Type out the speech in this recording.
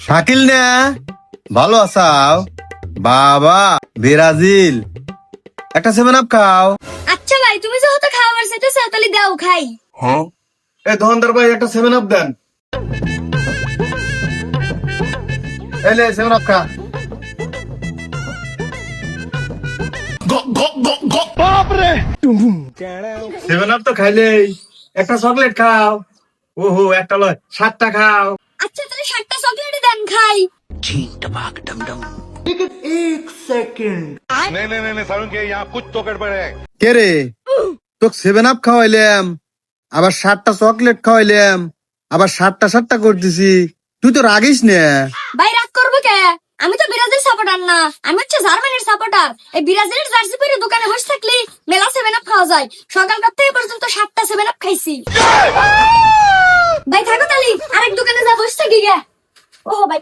শাকিল না ভালো আছাও? বাবা ব্রাজিল একটা 7 আপ খাও। আচ্ছা ভাই, তুমি যেহেতু খাওয়ার চাইতেছো তাহলে দাও খাই। এ দোকানদার ভাই একটা 7 আপ দেন। এলে 7 আপ খা। বাপরে 7 আপ তো খাইলেই, একটা চকলেট খাও। ওহো একটা লয় 7টা খাও। আচ্ছা তাহলে 7টা চকলেটই দেন খাই। नहीं नहीं नहीं सारुण के यहाँ कुछ तो गड़बड़ है। কে রে তোকে 7 আপ খাওয়াইলাম, আবার 7টা চকলেট খাওয়াইলাম, আবার 7টা করতেছি, তুই তো রাগিস না। ভাই রাগ করবো কে? আমি তো ব্রাজিল সাপোর্টার না, আমি হচ্ছে জার্মানির সাপোর্টার। এই ব্রাজিলের জার্সি পরে দোকানে বসে থাকলে মেলা 7 আপ খাওয়া যায়। সকাল থেকে পর্যন্ত 7টা 7 আপ খাইছি। ভাই থাকো তাহলে, আরেক দোকানে যা বসে থাকি গে। ও ভাই